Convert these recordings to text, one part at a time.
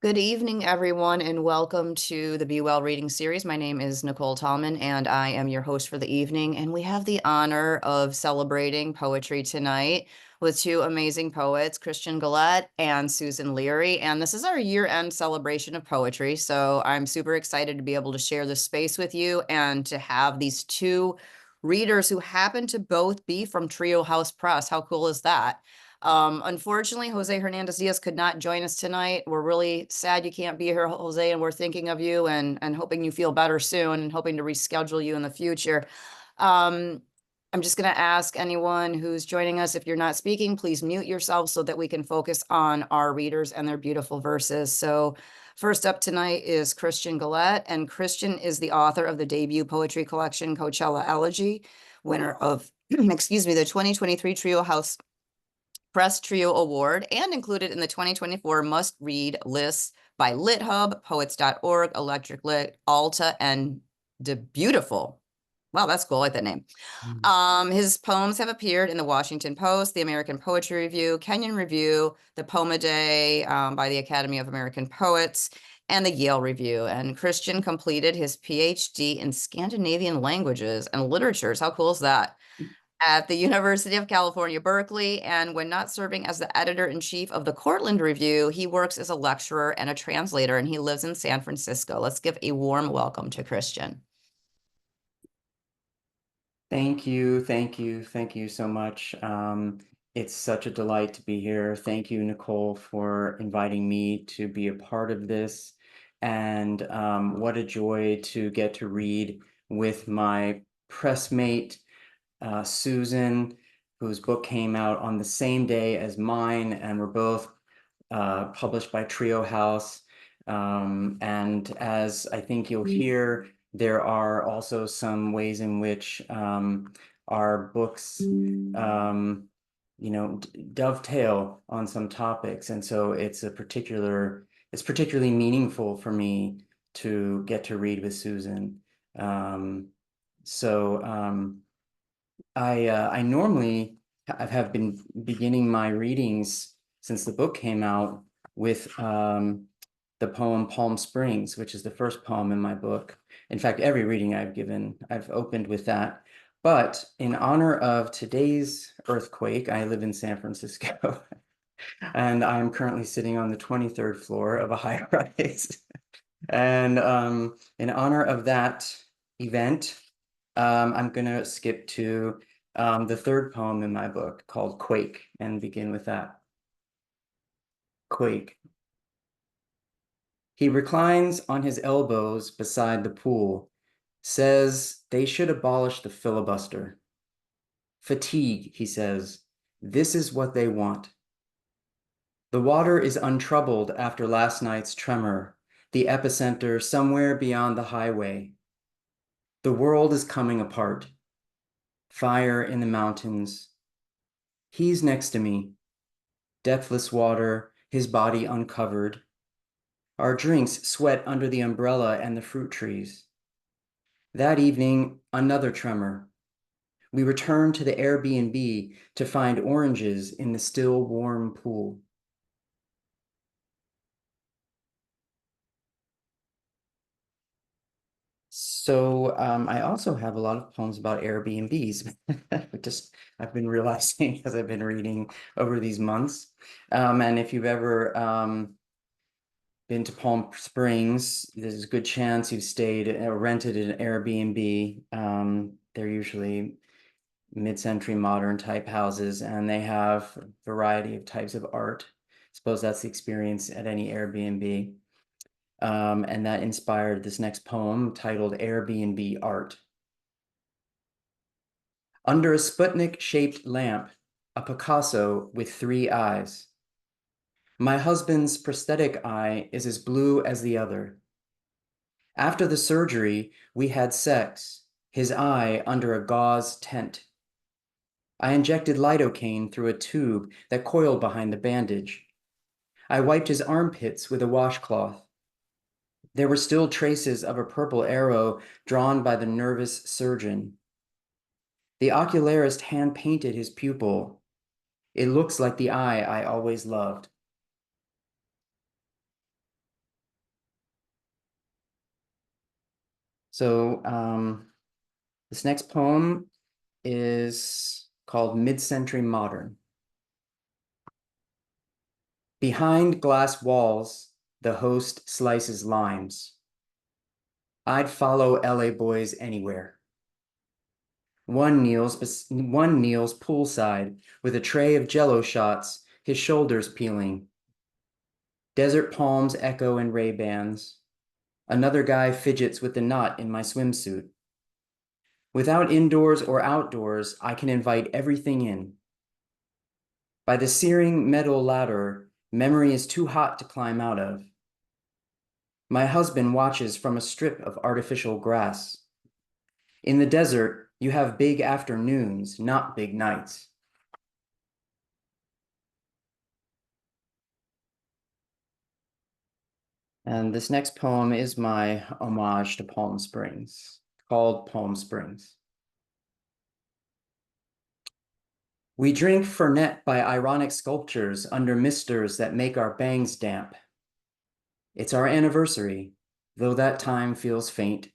Good evening, everyone, and welcome to the Be Well reading series. My name is Nicole Tallman, and I am your host for the evening. And we have the honor of celebrating poetry tonight with two amazing poets, Christian Gullette and Susan Leary. And this is our year-end celebration of poetry. So I'm super excited to be able to share this space with you and to have these two readers who happen to both be from Trio House Press. How cool is that? Unfortunately, Jose Hernandez Diaz could not join us tonight. We're really sad you can't be here, Jose, and we're thinking of you and hoping you feel better soon and hoping to reschedule you in the future. Um, I'm just going to ask anyone who's joining us, if you're not speaking, please mute yourself so that we can focus on our readers and their beautiful verses. So first up tonight is Christian Gullette, and Christian is the author of the debut poetry collection, Coachella Elegy, winner of, excuse me, the 2023 Trio House Press Trio Award, and included in the 2024 must-read lists by LitHub, Poets.org, Electric Lit, Alta, and The Beautiful. Wow, that's cool. I like that name. His poems have appeared in the Washington Post, the American Poetry Review, Kenyon Review, the Poem a Day by the Academy of American Poets, and the Yale Review. And Christian completed his PhD in Scandinavian languages and literatures. How cool is that? At the University of California, Berkeley. And when not serving as the editor-in-chief of the Cortland Review, he works as a lecturer and a translator, and he lives in San Francisco. Let's give a warm welcome to Christian. Thank you, thank you, thank you so much. It's such a delight to be here. Thank you, Nicole, for inviting me to be a part of this. And what a joy to get to read with my pressmate, Susan, whose book came out on the same day as mine, and we're both published by Trio House. And as I think you'll hear, there are also some ways in which our books, dovetail on some topics. And so it's particularly meaningful for me to get to read with Susan. I normally have been beginning my readings since the book came out with the poem Palm Springs, which is the first poem in my book. In fact, every reading I've given, I've opened with that. But in honor of today's earthquake, I live in San Francisco, and I'm currently sitting on the 23rd floor of a high rise. And in honor of that event, I'm going to skip to the third poem in my book called Quake and begin with that. Quake. He reclines on his elbows beside the pool, says they should abolish the filibuster. Fatigue, he says, this is what they want. The water is untroubled after last night's tremor, the epicenter somewhere beyond the highway. The world is coming apart. Fire in the mountains. He's next to me. Depthless water, his body uncovered. Our drinks sweat under the umbrella and the fruit trees. That evening, another tremor. We return to the Airbnb to find oranges in the still warm pool. So I also have a lot of poems about Airbnbs. I've been realizing as I've been reading over these months. And if you've ever been to Palm Springs, there's a good chance you've stayed or rented an Airbnb. They're usually mid-century modern type houses, and they have a variety of types of art. I suppose that's the experience at any Airbnb. And that inspired this next poem titled Airbnb Art. Under a Sputnik-shaped lamp, a Picasso with three eyes. My husband's prosthetic eye is as blue as the other. After the surgery, we had sex, his eye under a gauze tent. I injected lidocaine through a tube that coiled behind the bandage. I wiped his armpits with a washcloth. There were still traces of a purple arrow drawn by the nervous surgeon. The ocularist hand-painted his pupil. It looks like the eye I always loved. So this next poem is called Mid-Century Modern. Behind glass walls, the host slices limes. I'd follow LA boys anywhere. One kneels poolside with a tray of Jello shots, his shoulders peeling. Desert palms echo in Ray-Bans. Another guy fidgets with the knot in my swimsuit. Without indoors or outdoors, I can invite everything in. By the searing metal ladder, memory is too hot to climb out of. My husband watches from a strip of artificial grass. In the desert, you have big afternoons, not big nights. And this next poem is my homage to Palm Springs, called Palm Springs. We drink Fernet by ironic sculptures under misters that make our bangs damp. It's our anniversary, though that time feels faint.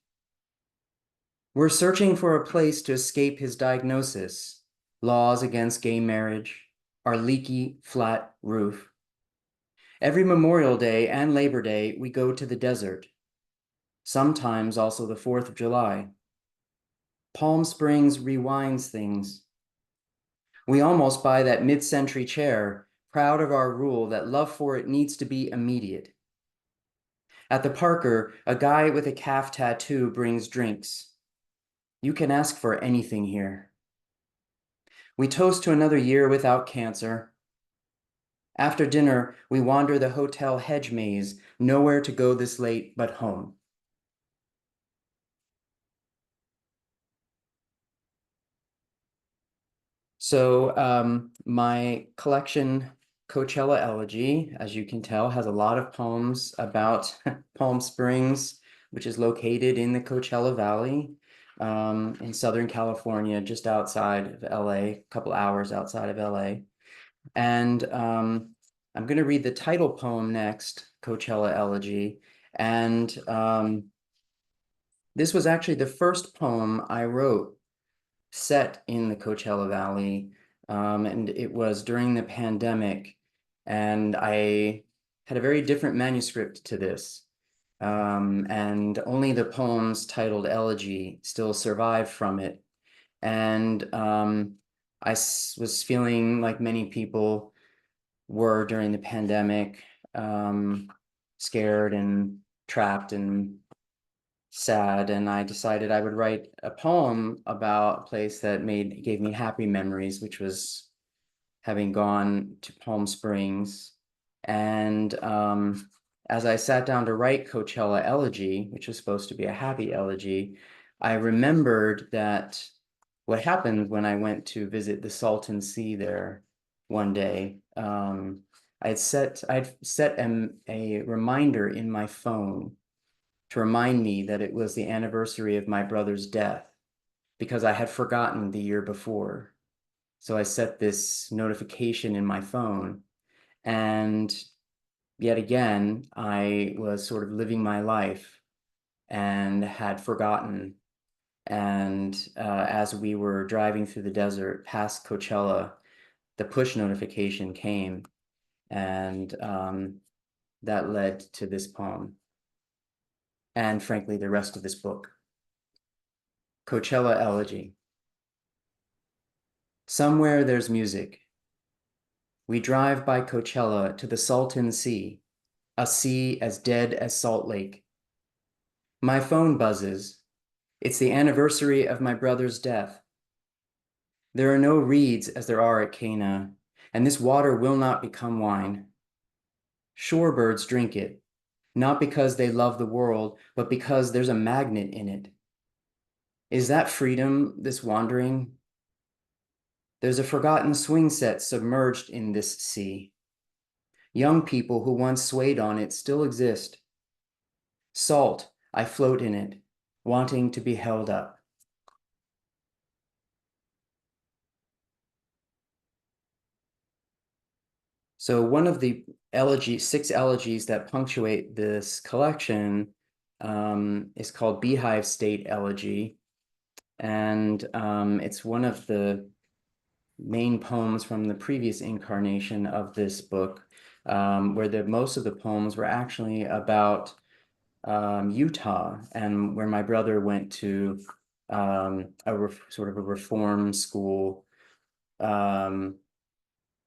We're searching for a place to escape his diagnosis, laws against gay marriage, our leaky, flat roof. Every Memorial Day and Labor Day, we go to the desert, sometimes also the 4th of July. Palm Springs rewinds things. We almost buy that mid-century chair, proud of our rule that love for it needs to be immediate. At the Parker, a guy with a calf tattoo brings drinks. You can ask for anything here. We toast to another year without cancer. After dinner, we wander the hotel hedge maze, nowhere to go this late but home. So my collection, Coachella Elegy, as you can tell, has a lot of poems about Palm Springs, which is located in the Coachella Valley in Southern California, just outside of LA, a couple hours outside of LA. And I'm going to read the title poem next, Coachella Elegy. And this was actually the first poem I wrote set in the Coachella Valley. And it was during the pandemic. And I had a very different manuscript to this. And only the poems titled Elegy still survive from it. And I was feeling like many people were during the pandemic, scared and trapped and sad, and I decided I would write a poem about a place that gave me happy memories, which was having gone to Palm Springs. And as I sat down to write Coachella Elegy, which was supposed to be a happy elegy, I remembered that what happened when I went to visit the Salton Sea there one day. I'd set a reminder in my phone to remind me that it was the anniversary of my brother's death because I had forgotten the year before. So I set this notification in my phone, and yet again, I was sort of living my life and had forgotten. And as we were driving through the desert past Coachella, the push notification came, and that led to this poem. And frankly, the rest of this book. Coachella Elegy. Somewhere there's music. We drive by Coachella to the Salton Sea, a sea as dead as Salt Lake. My phone buzzes. It's the anniversary of my brother's death. There are no reeds as there are at Cana, and this water will not become wine. Shorebirds drink it, not because they love the world, but because there's a magnet in it. Is that freedom, this wandering? There's a forgotten swing set submerged in this sea. Young people who once swayed on it still exist. Salt, I float in it, wanting to be held up. So one of the 6 elegies that punctuate this collection is called Beehive State Elegy. And it's one of the main poems from the previous incarnation of this book, where most of the poems were actually about Utah, and where my brother went to sort of a reform school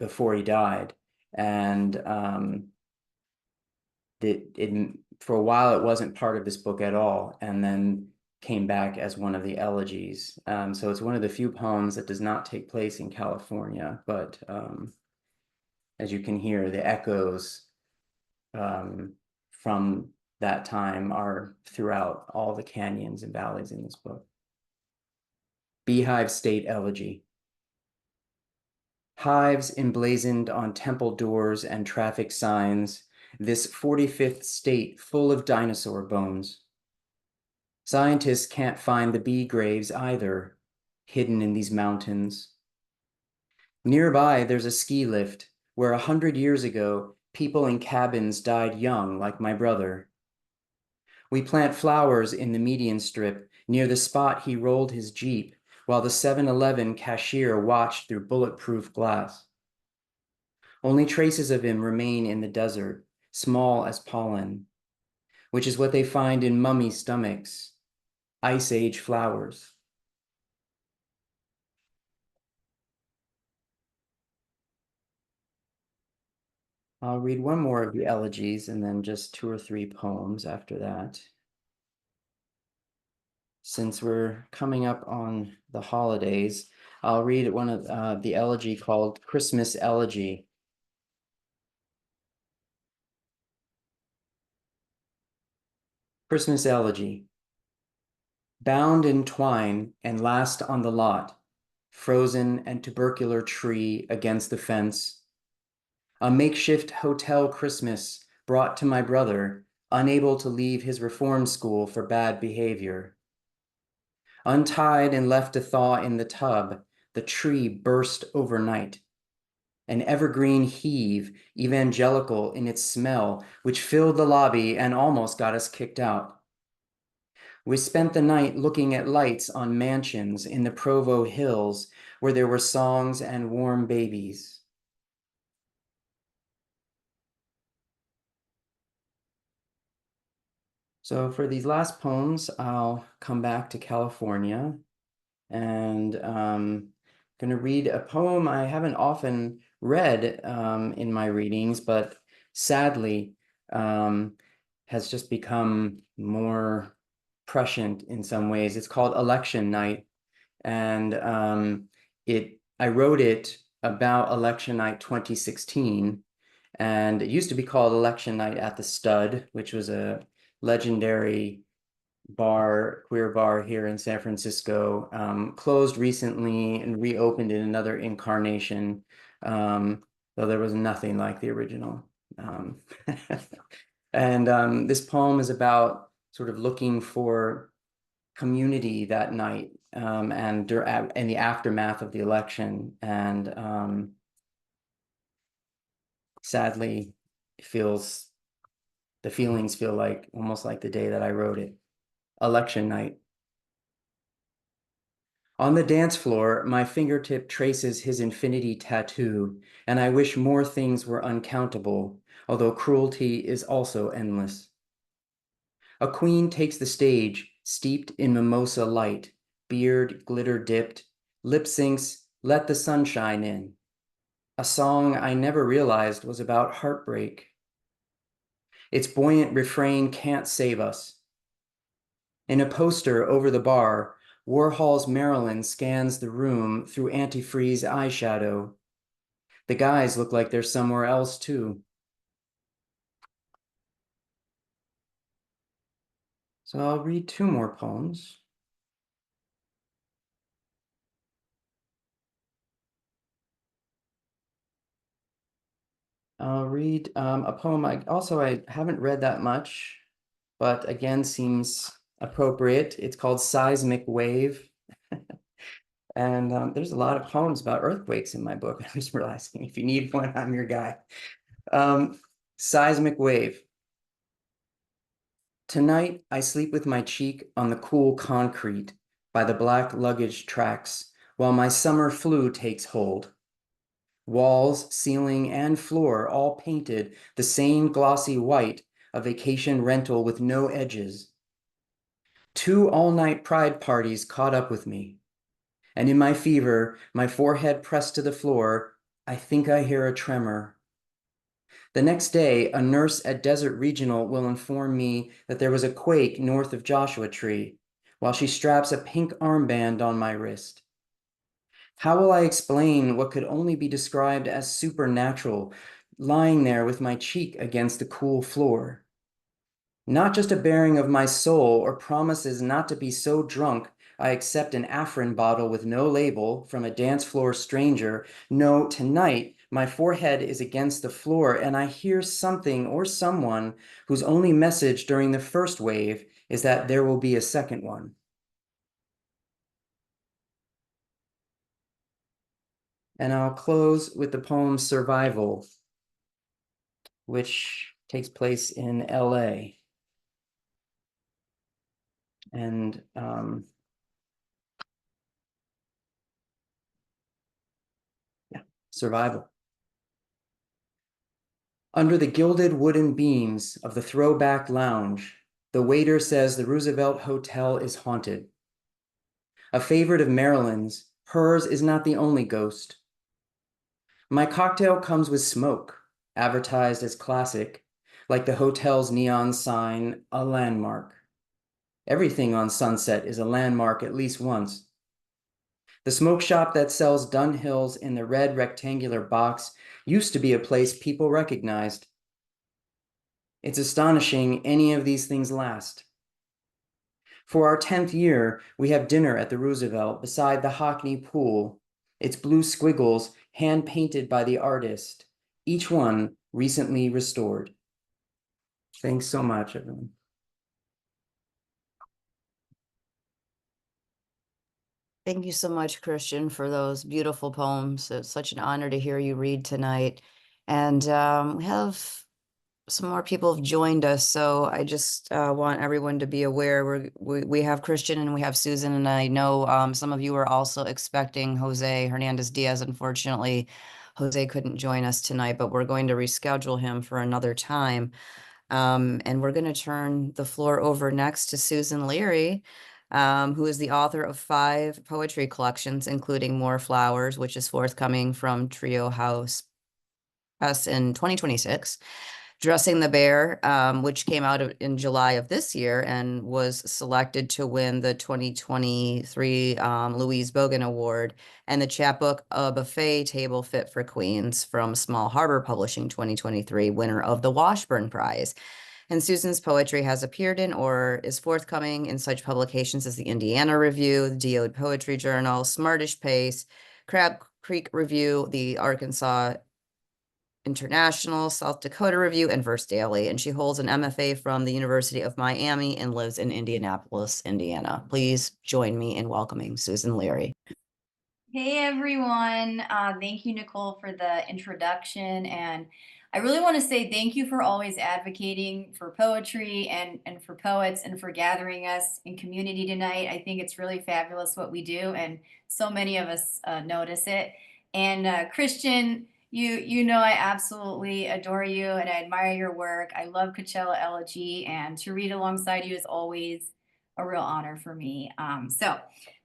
before he died. And for a while it wasn't part of this book at all, and then came back as one of the elegies. So it's one of the few poems that does not take place in California, but as you can hear, the echoes from that time are throughout all the canyons and valleys in this book. Beehive State Elegy. Hives emblazoned on temple doors and traffic signs, this 45th state full of dinosaur bones. Scientists can't find the bee graves either, hidden in these mountains. Nearby, there's a ski lift where 100 years ago, people in cabins died young, like my brother. We plant flowers in the median strip near the spot he rolled his Jeep while the 7-Eleven cashier watched through bulletproof glass. Only traces of him remain in the desert, small as pollen, which is what they find in mummy stomachs, ice age flowers. I'll read one more of the elegies and then just 2 or 3 poems after that. Since we're coming up on the holidays, I'll read one of the elegy called Christmas Elegy. Christmas Elegy. Bound in twine and last on the lot, frozen and tubercular tree against the fence. A makeshift hotel Christmas brought to my brother, unable to leave his reform school for bad behavior. Untied and left to thaw in the tub, the tree burst overnight. An evergreen heave, evangelical in its smell, which filled the lobby and almost got us kicked out. We spent the night looking at lights on mansions in the Provo Hills where there were songs and warm babies. So for these last poems, I'll come back to California and going to read a poem I haven't often read in my readings, but sadly has just become more prescient in some ways. It's called Election Night, and I wrote it about Election Night 2016, and it used to be called Election Night at the Stud, which was a legendary queer bar here in San Francisco, closed recently and reopened in another incarnation, though there was nothing like the original. And this poem is about sort of looking for community that night, and in the aftermath of the election. And sadly, the feelings feel like almost like the day that I wrote it. Election night. On the dance floor, my fingertip traces his infinity tattoo, and I wish more things were uncountable, although cruelty is also endless. A queen takes the stage, steeped in mimosa light, beard glitter dipped, lip syncs, Let the Sunshine In, a song I never realized was about heartbreak. Its buoyant refrain can't save us. In a poster over the bar, Warhol's Marilyn scans the room through antifreeze eyeshadow. The guys look like they're somewhere else too. So I'll read 2 more poems. I'll read a poem I haven't read that much, but again seems appropriate. It's called Seismic Wave. And there's a lot of poems about earthquakes in my book. I'm just realizing if you need one, I'm your guy. Seismic Wave. Tonight, I sleep with my cheek on the cool concrete by the black luggage tracks while my summer flu takes hold. Walls, ceiling, and floor all painted the same glossy white, a vacation rental with no edges. 2 all-night pride parties caught up with me, and in my fever, my forehead pressed to the floor, I think I hear a tremor. The next day, a nurse at Desert Regional will inform me that there was a quake north of Joshua Tree, while she straps a pink armband on my wrist. How will I explain what could only be described as supernatural, lying there with my cheek against the cool floor? Not just a bearing of my soul or promises not to be so drunk I accept an Afrin bottle with no label from a dance floor stranger. No, tonight my forehead is against the floor and I hear something or someone whose only message during the first wave is that there will be a second one. And I'll close with the poem Survival, which takes place in LA. And yeah, survival. Under the gilded wooden beams of the throwback lounge, the waiter says the Roosevelt Hotel is haunted. A favorite of Marilyn's, hers is not the only ghost. My cocktail comes with smoke, advertised as classic, like the hotel's neon sign, a landmark. Everything on Sunset is a landmark at least once. The smoke shop that sells Dunhills in the red rectangular box used to be a place people recognized. It's astonishing any of these things last. For our 10th year, we have dinner at the Roosevelt beside the Hockney pool, its blue squiggles hand-painted by the artist, each one recently restored. Thanks so much, everyone. Thank you so much, Christian, for those beautiful poems. It's such an honor to hear you read tonight. And we have some more people have joined us, so I just want everyone to be aware we have Christian and we have Susan, and I know some of you are also expecting Jose Hernandez Diaz. Unfortunately, Jose couldn't join us tonight, but we're going to reschedule him for another time. And we're going to turn the floor over next to Susan Leary, who is the author of 5 poetry collections, including More Flowers, which is forthcoming from Trio House Press in 2026. Dressing the Bear, which came out in July of this year and was selected to win the 2023 Louise Bogan Award, and the chapbook A Buffet Table Fit for Queens from Small Harbor Publishing 2023, winner of the Washburn Prize. And Susan's poetry has appeared in or is forthcoming in such publications as the Indiana Review, the D'Ode Poetry Journal, Smartish Pace, Crab Creek Review, the Arkansas International, South Dakota Review, and Verse Daily. And she holds an MFA from the University of Miami and lives in Indianapolis, Indiana. Please join me in welcoming Susan Leary. Hey everyone. Thank you, Nicole, for the introduction. And I really want to say thank you for always advocating for poetry and for poets and for gathering us in community tonight. I think it's really fabulous what we do, and so many of us notice it. And Christian, you know I absolutely adore you and I admire your work. I love Coachella Elegy, and to read alongside you is always a real honor for me. So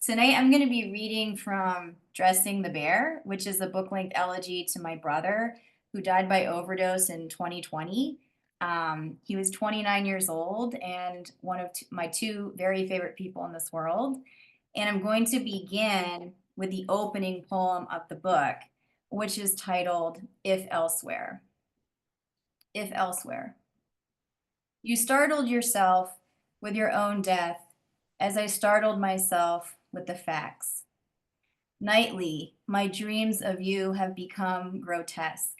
tonight I'm going to be reading from Dressing the Bear, which is a book-length elegy to my brother who died by overdose in 2020. He was 29 years old and one of my 2 very favorite people in this world. And I'm going to begin with the opening poem of the book, which is titled If Elsewhere. If Elsewhere. You startled yourself with your own death as I startled myself with the facts. Nightly, my dreams of you have become grotesque.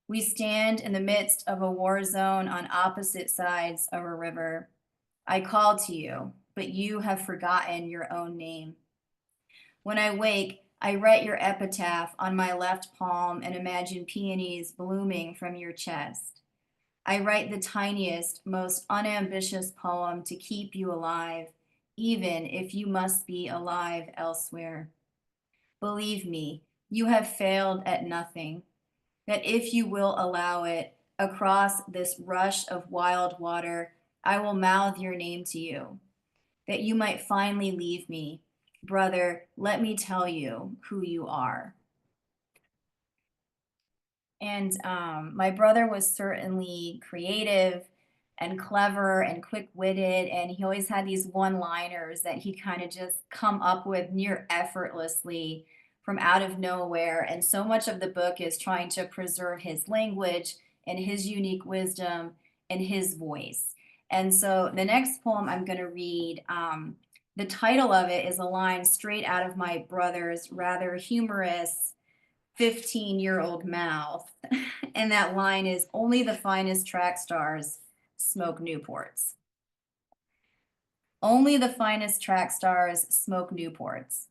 We stand in the midst of a war zone on opposite sides of a river. I call to you, but you have forgotten your own name. When I wake, I write your epitaph on my left palm and imagine peonies blooming from your chest. I write the tiniest, most unambitious poem to keep you alive, even if you must be alive elsewhere. Believe me, you have failed at nothing, that if you will allow it, across this rush of wild water, I will mouth your name to you, that you might finally leave me. Brother, let me tell you who you are. And my brother was certainly creative and clever and quick-witted, and he always had these one-liners that he'd kind of just come up with near effortlessly from out of nowhere. And so much of the book is trying to preserve his language and his unique wisdom and his voice. And so the next poem I'm going to read, the title of it is a line straight out of my brother's rather humorous 15-year-old mouth. And that line is, only the finest track stars smoke Newports. Only the finest track stars smoke Newports.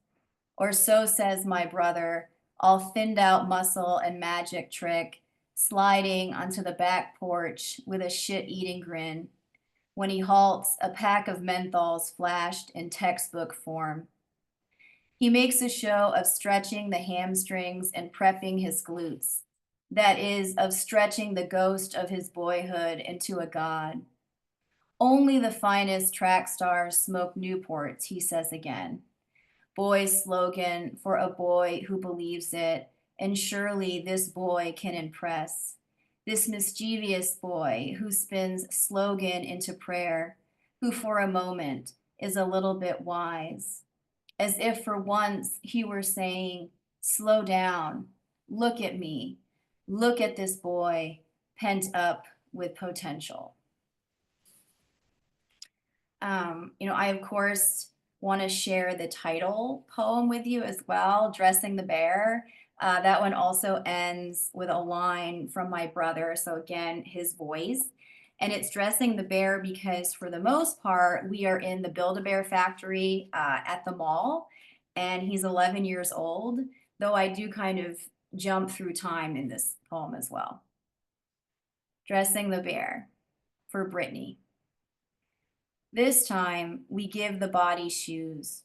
Or so says my brother, all thinned out muscle and magic trick, sliding onto the back porch with a shit-eating grin. When he halts, a pack of menthols flashed in textbook form. He makes a show of stretching the hamstrings and prepping his glutes. That is, of stretching the ghost of his boyhood into a god. Only the finest track stars smoke Newports, he says again. Boy's slogan for a boy who believes it, and surely this boy can impress. This mischievous boy who spins slogan into prayer, who for a moment is a little bit wise, as if for once he were saying, slow down, look at me, look at this boy, pent up with potential. I of course want to share the title poem with you as well, Dressing the Bear. That one also ends with a line from my brother, so again, his voice. And it's Dressing the Bear because for the most part, we are in the Build-A-Bear factory at the mall, and he's 11 years old, though I do kind of jump through time in this poem as well. Dressing the Bear for Brittany. This time, we give the body shoes.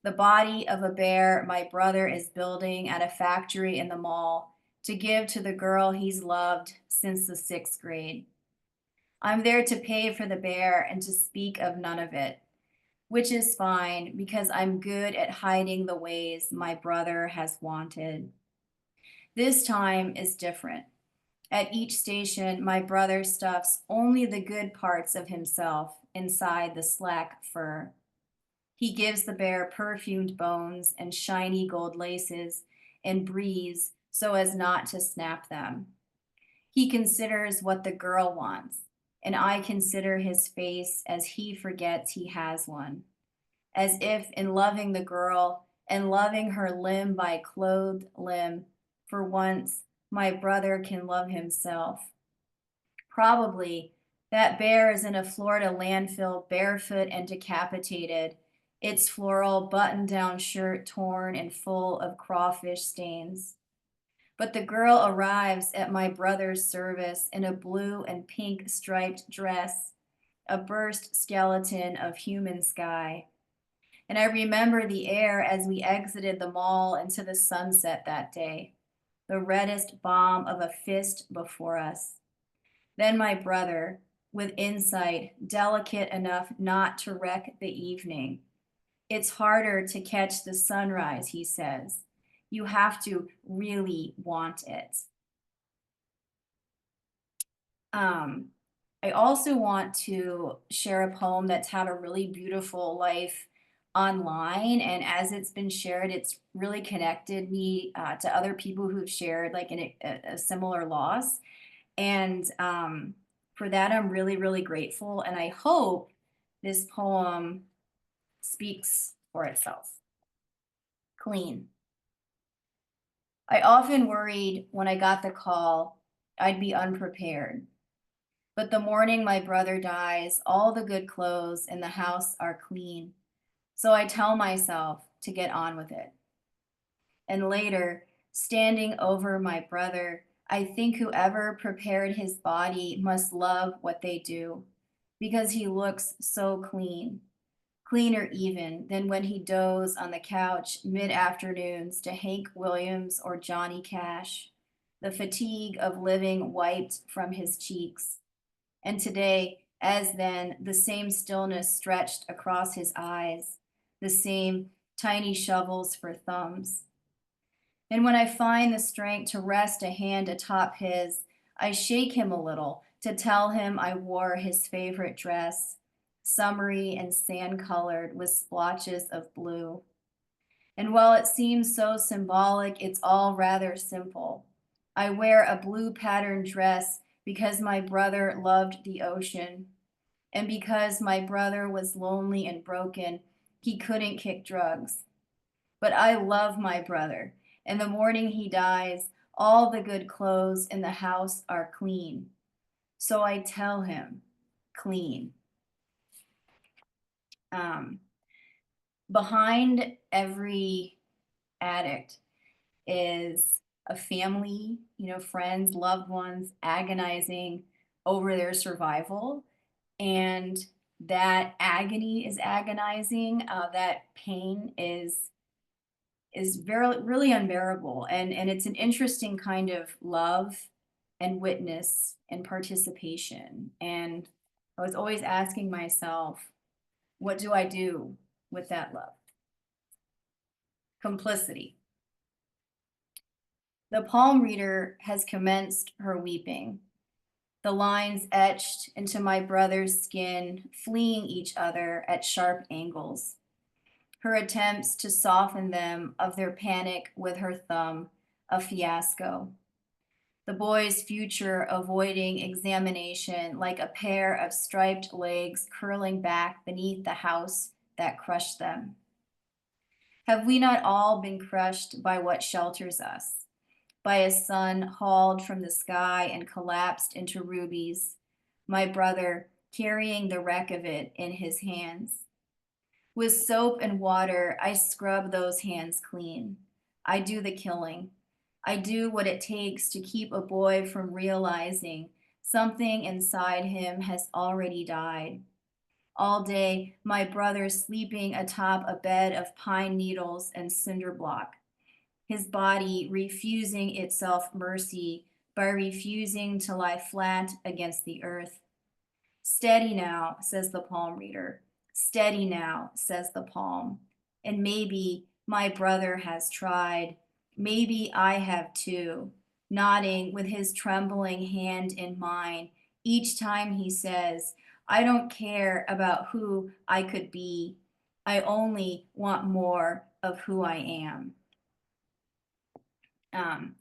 The body of a bear my brother is building at a factory in the mall to give to the girl he's loved since the 6th grade. I'm there to pay for the bear and to speak of none of it, which is fine because I'm good at hiding the ways my brother has wanted. This time is different. At each station, my brother stuffs only the good parts of himself inside the slack fur. He gives the bear perfumed bones and shiny gold laces and breathes so as not to snap them. He considers what the girl wants, and I consider his face as he forgets he has one, as if in loving the girl and loving her limb by clothed limb, for once my brother can love himself. Probably that bear is in a Florida landfill, barefoot and decapitated, its floral button-down shirt torn and full of crawfish stains. But the girl arrives at my brother's service in a blue and pink striped dress, a burst skeleton of human sky. And I remember the air as we exited the mall into the sunset that day, the reddest bomb of a fist before us. Then my brother, with insight delicate enough not to wreck the evening. It's harder to catch the sunrise, he says. You have to really want it. I also want to share a poem that's had a really beautiful life online. And as it's been shared, it's really connected me to other people who've shared like a similar loss. And for that, I'm really, really grateful. And I hope this poem speaks for itself. Clean. I often worried when I got the call I'd be unprepared. But the morning my brother dies, all the good clothes in the house are clean. So I tell myself to get on with it. And later, standing over my brother, I think whoever prepared his body must love what they do, because he looks so clean, cleaner even than when he dozed on the couch mid-afternoons to Hank Williams or Johnny Cash, the fatigue of living wiped from his cheeks. And today, as then, the same stillness stretched across his eyes, the same tiny shovels for thumbs. And when I find the strength to rest a hand atop his, I shake him a little to tell him I wore his favorite dress, summery and sand colored with splotches of blue. And while it seems so symbolic, it's all rather simple. I wear a blue patterned dress because my brother loved the ocean, and because my brother was lonely and broken, he couldn't kick drugs. But I love my brother, and the morning he dies, all the good clothes in the house are clean. So I tell him, clean. Um, Behind every addict is a family, friends, loved ones agonizing over their survival. And that agony is agonizing. That pain is very really unbearable. And it's an interesting kind of love and witness and participation. And I was always asking myself, what do I do with that love? Complicity. The palm reader has commenced her weeping, the lines etched into my brother's skin, fleeing each other at sharp angles. Her attempts to soften them of their panic with her thumb, a fiasco. The boy's future avoiding examination like a pair of striped legs curling back beneath the house that crushed them. Have we not all been crushed by what shelters us? By a sun hauled from the sky and collapsed into rubies, my brother carrying the wreck of it in his hands. With soap and water, I scrub those hands clean. I do the killing. I do what it takes to keep a boy from realizing something inside him has already died. All day, my brother sleeping atop a bed of pine needles and cinder block, his body refusing itself mercy by refusing to lie flat against the earth. Steady now, says the palm reader. Steady now, says the palm. And maybe my brother has tried. Maybe I have too, nodding with his trembling hand in mine each time he says, I don't care about who I could be. I only want more of who I am. Um,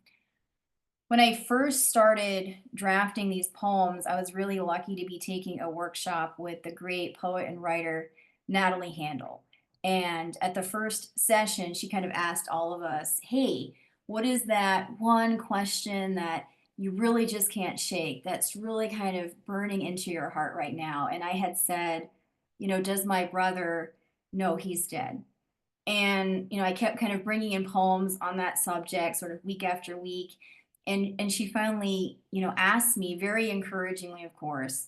when I first started drafting these poems, I was really lucky to be taking a workshop with the great poet and writer Natalie Handel. And at the first session, she kind of asked all of us, hey, what is that one question that you really just can't shake, that's really kind of burning into your heart right now? And I had said, does my brother know he's dead? And I kept kind of bringing in poems on that subject sort of week after week. And she finally asked me very encouragingly, of course,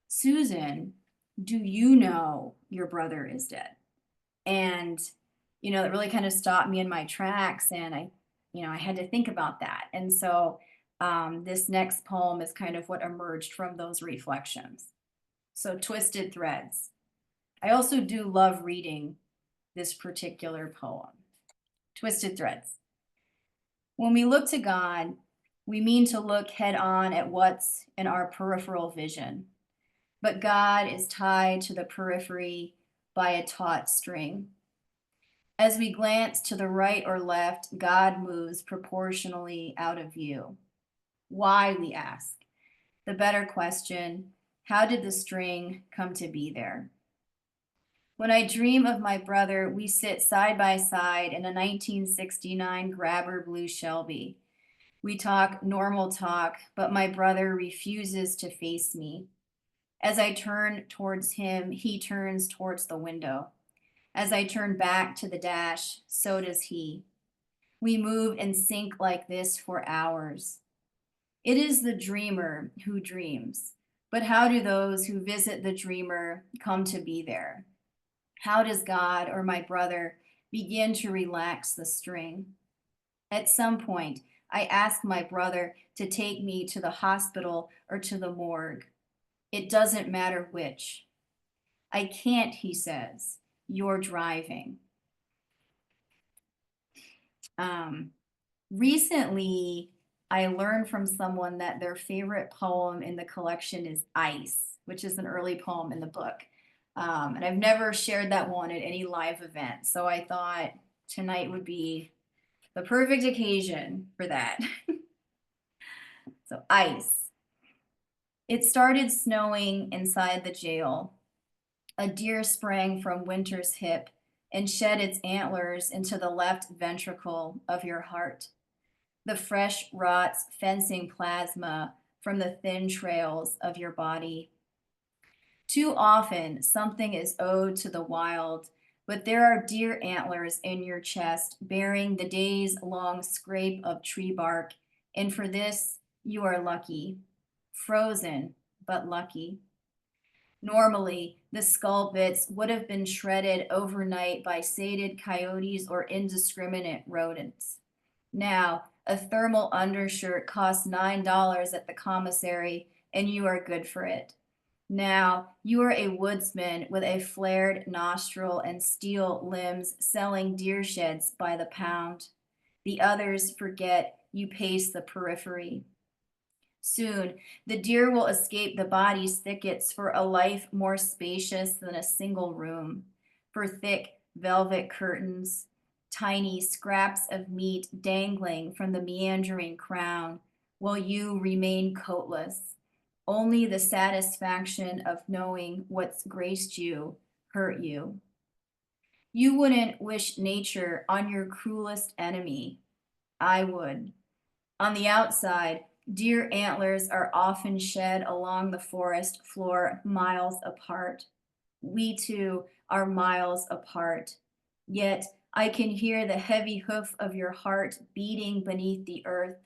Susan, do you know your brother is dead? And it really kind of stopped me in my tracks, and I had to think about that. And so this next poem is kind of what emerged from those reflections. So, Twisted Threads. I also do love reading this particular poem. Twisted Threads. When we look to God, we mean to look head on at what's in our peripheral vision. But God is tied to the periphery by a taut string. As we glance to the right or left, God moves proportionally out of view. Why, we ask? The better question, how did the string come to be there? When I dream of my brother, we sit side by side in a 1969 Grabber blue Shelby. We talk normal talk, but my brother refuses to face me. As I turn towards him, he turns towards the window. As I turn back to the dash, so does he. We move and sync like this for hours. It is the dreamer who dreams. But how do those who visit the dreamer come to be there? How does God or my brother begin to relax the string? At some point, I ask my brother to take me to the hospital or to the morgue. It doesn't matter which. I can't, he says. You're driving. Um, Recently, I learned from someone that their favorite poem in the collection is Ice, which is an early poem in the book. And I've never shared that one at any live event. So I thought tonight would be the perfect occasion for that. So, Ice. It started snowing inside the jail. A deer sprang from winter's hip and shed its antlers into the left ventricle of your heart. The fresh rots fencing plasma from the thin trails of your body. Too often, something is owed to the wild, but there are deer antlers in your chest bearing the days long scrape of tree bark, and for this, you are lucky. Frozen, but lucky. Normally, the skull bits would have been shredded overnight by sated coyotes or indiscriminate rodents. Now, a thermal undershirt costs $9 at the commissary, and you are good for it. Now, you are a woodsman with a flared nostril and steel limbs selling deer sheds by the pound. The others forget you pace the periphery. Soon, the deer will escape the body's thickets for a life more spacious than a single room, for thick velvet curtains, tiny scraps of meat dangling from the meandering crown, while you remain coatless. Only the satisfaction of knowing what's graced you hurt you. You wouldn't wish nature on your cruelest enemy. I would. On the outside, deer antlers are often shed along the forest floor miles apart. We too are miles apart. Yet I can hear the heavy hoof of your heart beating beneath the earth,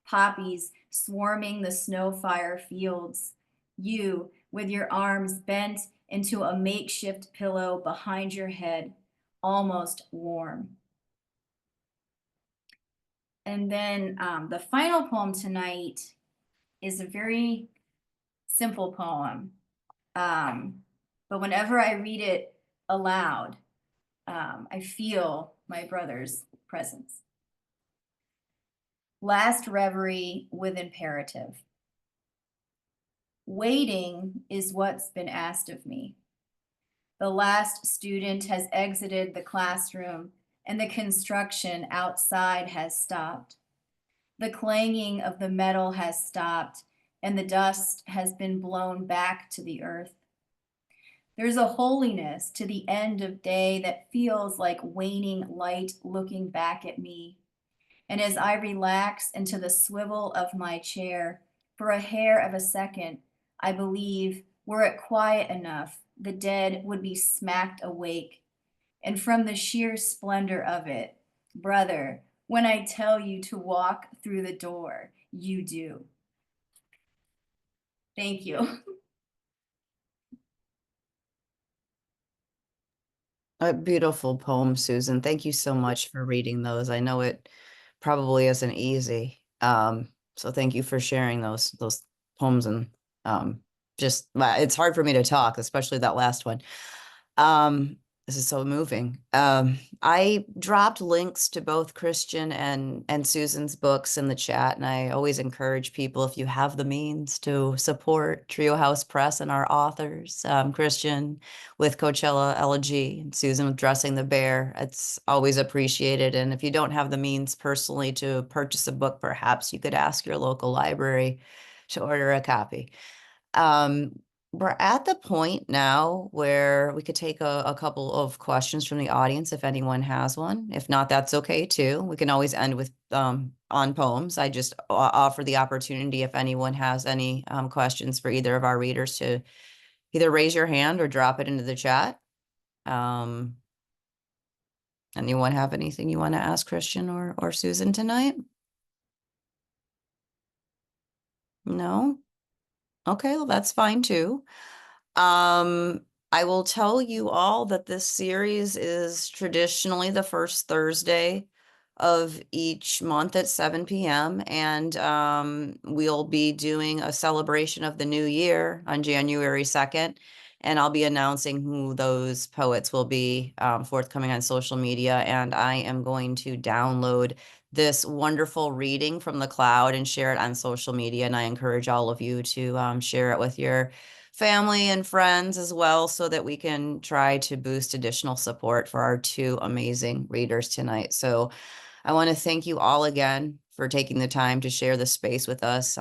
poppies swarming the snow fire fields. You, with your arms bent into a makeshift pillow behind your head, almost warm. And then the final poem tonight is a very simple poem. But whenever I read it aloud, I feel my brother's presence. Last Reverie with Imperative. Waiting is what's been asked of me. The last student has exited the classroom and the construction outside has stopped. The clanging of the metal has stopped and the dust has been blown back to the earth. There's a holiness to the end of day that feels like waning light looking back at me. And as I relax into the swivel of my chair, for a hair of a second, I believe, were it quiet enough, the dead would be smacked awake. And from the sheer splendor of it, brother, when I tell you to walk through the door, you do. Thank you. A beautiful poem, Susan. Thank you so much for reading those. I know it probably isn't easy. So thank you for sharing those poems and just it's hard for me to talk, especially that last one. This is so moving. I dropped links to both Christian and Susan's books in the chat, and I always encourage people, if you have the means, to support Trio House Press and our authors, Christian with Coachella Elegy and Susan with Dressing the Bear. It's always appreciated. And if you don't have the means personally to purchase a book, perhaps you could ask your local library to order a copy. We're at the point now where we could take a couple of questions from the audience if anyone has one. If not, that's okay too. We can always end with on poems. I just offer the opportunity if anyone has any questions for either of our readers to either raise your hand or drop it into the chat. Anyone have anything you want to ask Christian or Susan tonight? No? Okay, well, that's fine too. Um, I will tell you all that this series is traditionally the first Thursday of each month at 7 p.m. And we'll be doing a celebration of the new year on January 2nd. And I'll be announcing who those poets will be forthcoming on social media. And I am going to download this wonderful reading from the cloud and share it on social media. And I encourage all of you to share it with your family and friends as well, so that we can try to boost additional support for our two amazing readers tonight. So I want to thank you all again for taking the time to share this space with us.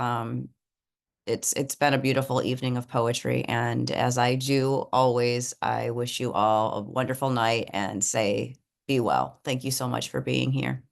It's been a beautiful evening of poetry, and as I do always, I wish you all a wonderful night and say be well. Thank you so much for being here.